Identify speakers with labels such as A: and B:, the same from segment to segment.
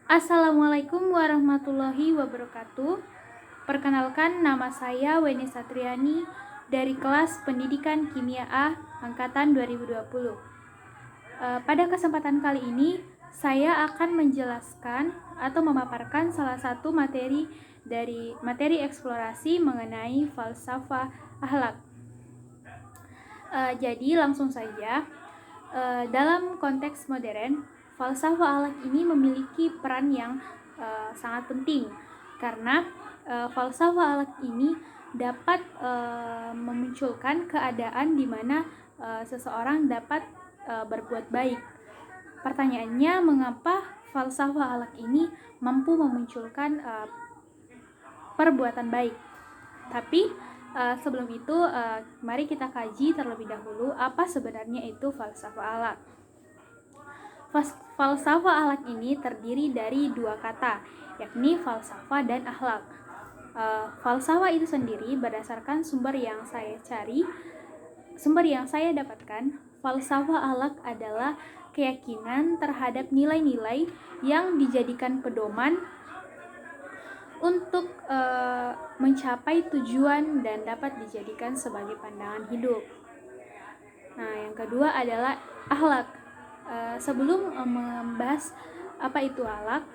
A: Assalamualaikum warahmatullahi wabarakatuh. Perkenalkan, nama saya Weni Satriani dari kelas Pendidikan Kimia A angkatan 2020. Pada kesempatan kali ini, saya akan menjelaskan atau memaparkan salah satu materi dari materi eksplorasi mengenai falsafah akhlak. Jadi langsung saja, dalam konteks modern, falsafah akhlak ini memiliki peran yang sangat penting karena falsafah akhlak ini dapat memunculkan keadaan di mana seseorang dapat berbuat baik. Pertanyaannya, mengapa falsafah akhlak ini mampu memunculkan perbuatan baik? Tapi sebelum itu, mari kita kaji terlebih dahulu apa sebenarnya itu falsafah akhlak. Falsafah akhlak ini terdiri dari dua kata, yakni falsafah dan akhlak. Falsafah itu sendiri berdasarkan sumber yang saya dapatkan, falsafah akhlak adalah keyakinan terhadap nilai-nilai yang dijadikan pedoman untuk mencapai tujuan dan dapat dijadikan sebagai pandangan hidup. Nah, yang kedua adalah akhlak. Sebelum membahas apa itu akhlak,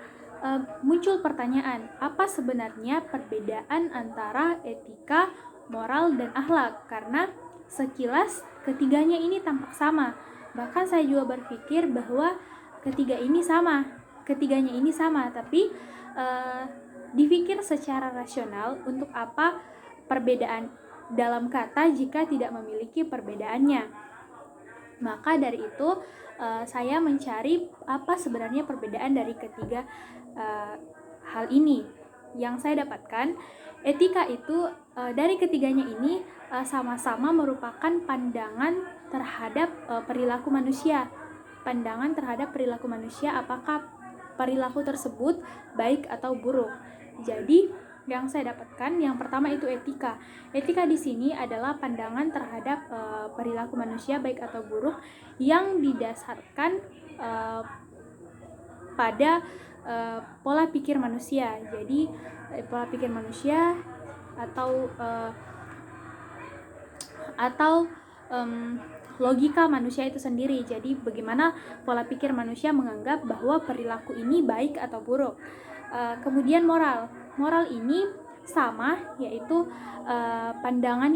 A: muncul pertanyaan, apa sebenarnya perbedaan antara etika, moral, dan akhlak? Karena sekilas ketiganya ini tampak sama. Bahkan saya juga berpikir bahwa ketiganya ini sama, tapi dipikir secara rasional, untuk apa perbedaan dalam kata jika tidak memiliki perbedaannya. Maka dari itu saya mencari apa sebenarnya perbedaan dari ketiga hal ini. Yang saya dapatkan, etika itu dari ketiganya ini sama-sama merupakan pandangan terhadap perilaku manusia. Pandangan terhadap perilaku manusia, apakah perilaku tersebut baik atau buruk. Jadi yang saya dapatkan, yang pertama itu etika. Etika di sini adalah pandangan terhadap perilaku manusia baik atau buruk yang didasarkan pada pola pikir manusia. Jadi pola pikir manusia atau logika manusia itu sendiri. Jadi bagaimana pola pikir manusia menganggap bahwa perilaku ini baik atau buruk. Kemudian moral ini sama, yaitu pandangan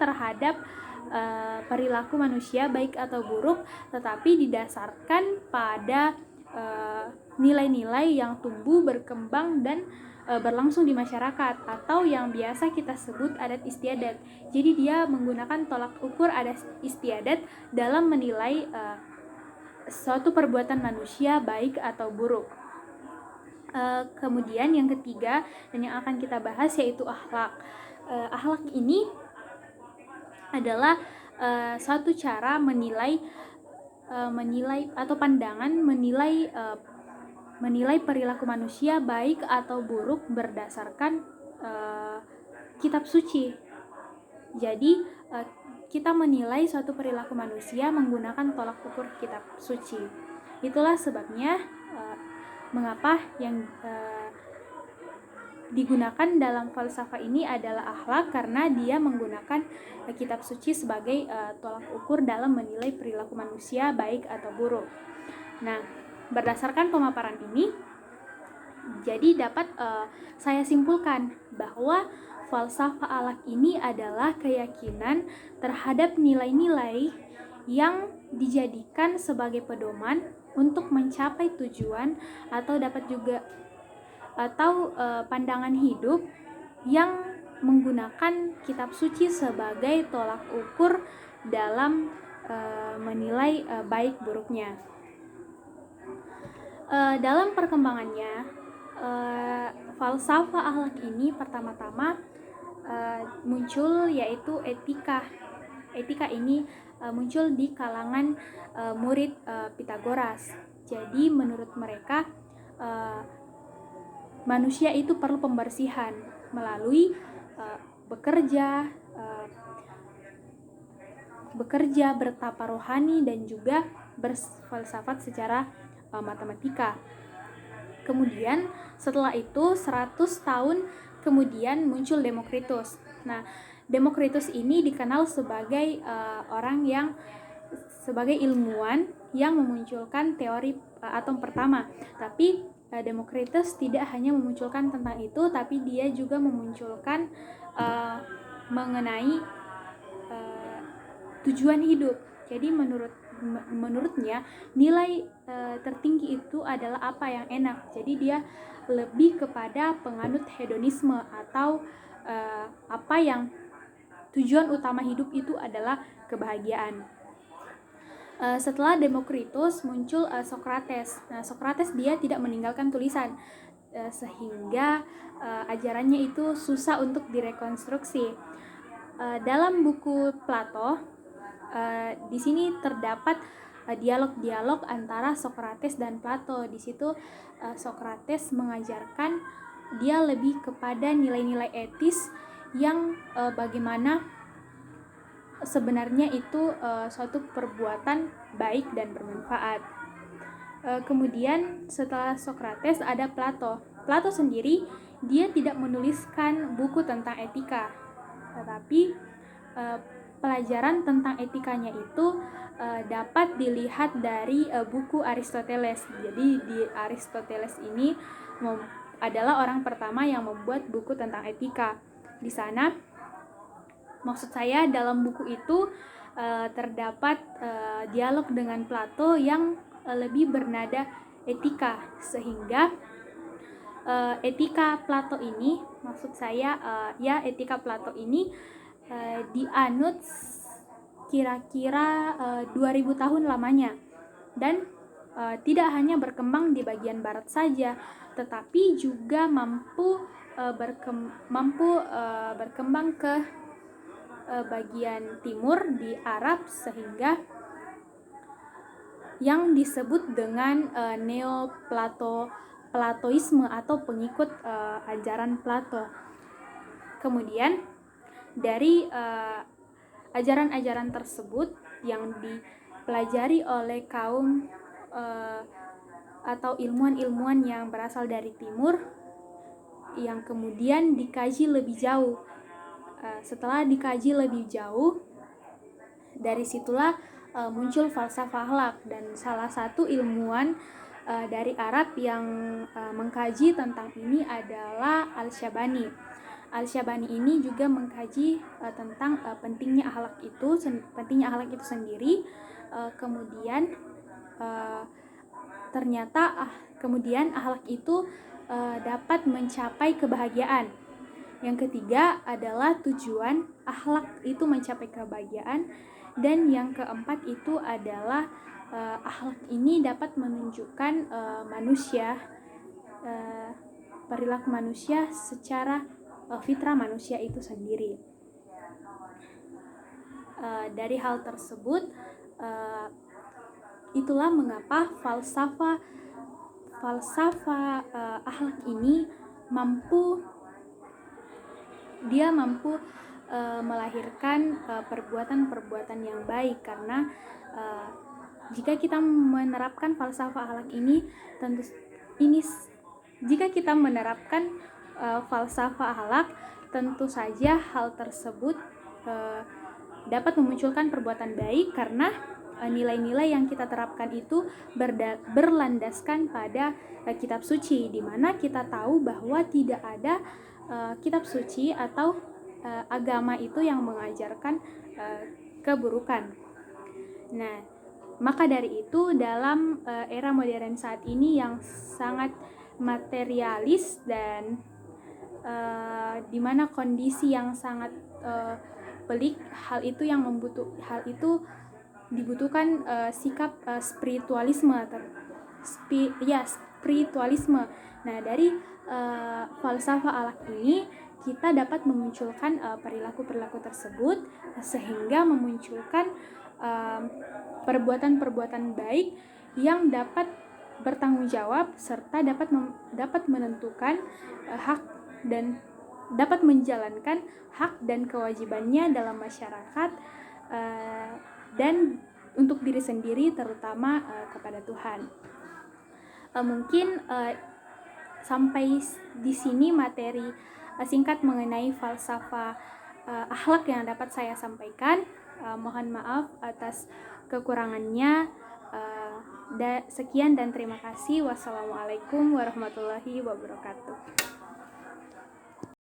A: terhadap perilaku manusia baik atau buruk, tetapi didasarkan pada nilai-nilai yang tumbuh, berkembang, dan berlangsung di masyarakat, atau yang biasa kita sebut adat istiadat. Jadi dia menggunakan tolak ukur adat istiadat dalam menilai suatu perbuatan manusia baik atau buruk. Kemudian yang ketiga dan yang akan kita bahas yaitu akhlak. Akhlak ini adalah suatu cara menilai atau pandangan menilai perilaku manusia baik atau buruk berdasarkan kitab suci. Jadi kita menilai suatu perilaku manusia menggunakan tolak ukur kitab suci. Itulah sebabnya mengapa yang digunakan dalam falsafah ini adalah akhlak, karena dia menggunakan kitab suci sebagai tolak ukur dalam menilai perilaku manusia baik atau buruk. Nah, berdasarkan pemaparan ini, jadi dapat saya simpulkan bahwa falsafah akhlak ini adalah keyakinan terhadap nilai-nilai yang dijadikan sebagai pedoman untuk mencapai tujuan atau pandangan hidup yang menggunakan kitab suci sebagai tolak ukur dalam menilai baik buruknya. Dalam perkembangannya, falsafah akhlak ini pertama-tama muncul yaitu etika. Etika ini muncul di kalangan murid Pitagoras. Jadi menurut mereka manusia itu perlu pembersihan melalui bekerja, bertapa rohani, dan juga berfalsafat secara matematika. Kemudian setelah itu 100 tahun kemudian muncul Demokritus. Nah, Demokritus ini dikenal sebagai sebagai ilmuwan yang memunculkan teori atom pertama. Tapi Demokritus tidak hanya memunculkan tentang itu, tapi dia juga memunculkan mengenai tujuan hidup. Jadi menurutnya nilai tertinggi itu adalah apa yang enak. Jadi dia lebih kepada penganut hedonisme atau apa yang tujuan utama hidup itu adalah kebahagiaan. Setelah Demokritus muncul Socrates. Nah, Socrates dia tidak meninggalkan tulisan sehingga ajarannya itu susah untuk direkonstruksi. Dalam buku Plato di sini terdapat dialog-dialog antara Socrates dan Plato. Di situ Socrates mengajarkan dia lebih kepada nilai-nilai etis yang bagaimana sebenarnya itu suatu perbuatan baik dan bermanfaat. Kemudian setelah Socrates ada Plato. Plato sendiri dia tidak menuliskan buku tentang etika, tetapi pelajaran tentang etikanya itu dapat dilihat dari buku Aristoteles. Jadi di Aristoteles ini adalah orang pertama yang membuat buku tentang etika. Di sana maksud saya dalam buku itu terdapat dialog dengan Plato yang lebih bernada etika, sehingga etika Plato ini, maksud saya etika Plato ini dianut kira-kira 2000 tahun lamanya, dan tidak hanya berkembang di bagian barat saja, tetapi juga mampu berkembang ke bagian timur di Arab, sehingga yang disebut dengan Neoplatoisme atau pengikut ajaran Plato. Kemudian dari ajaran-ajaran tersebut yang dipelajari oleh kaum atau ilmuwan-ilmuwan yang berasal dari timur, yang kemudian dikaji lebih jauh. Setelah dikaji lebih jauh, dari situlah muncul falsafah akhlak, dan salah satu ilmuwan dari Arab yang mengkaji tentang ini adalah Al-Syabani. Al-Syabani ini juga mengkaji tentang pentingnya akhlak itu sendiri. Kemudian ternyata kemudian akhlak itu dapat mencapai kebahagiaan. Yang ketiga adalah tujuan akhlak itu mencapai kebahagiaan, dan yang keempat itu adalah akhlak ini dapat menunjukkan perilaku manusia secara fitrah manusia itu sendiri. Dari hal tersebut, itulah mengapa falsafah akhlak ini mampu melahirkan perbuatan-perbuatan yang baik, karena jika kita menerapkan falsafah akhlak ini, tentu saja hal tersebut dapat memunculkan perbuatan baik, karena nilai-nilai yang kita terapkan itu berlandaskan pada kitab suci, di mana kita tahu bahwa tidak ada kitab suci atau agama itu yang mengajarkan keburukan. Nah, maka dari itu dalam era modern saat ini yang sangat materialis dan di mana kondisi yang sangat pelik, hal itu dibutuhkan sikap spiritualisme. Nah, dari falsafah akhlak ini kita dapat memunculkan perilaku-perilaku tersebut, sehingga memunculkan perbuatan-perbuatan baik yang dapat bertanggung jawab, serta dapat menentukan hak dan dapat menjalankan hak dan kewajibannya dalam masyarakat, dan untuk diri sendiri, terutama kepada Tuhan. Mungkin sampai di sini materi singkat mengenai falsafah akhlak yang dapat saya sampaikan. Mohon maaf atas kekurangannya. Sekian dan terima kasih. Wassalamualaikum warahmatullahi wabarakatuh.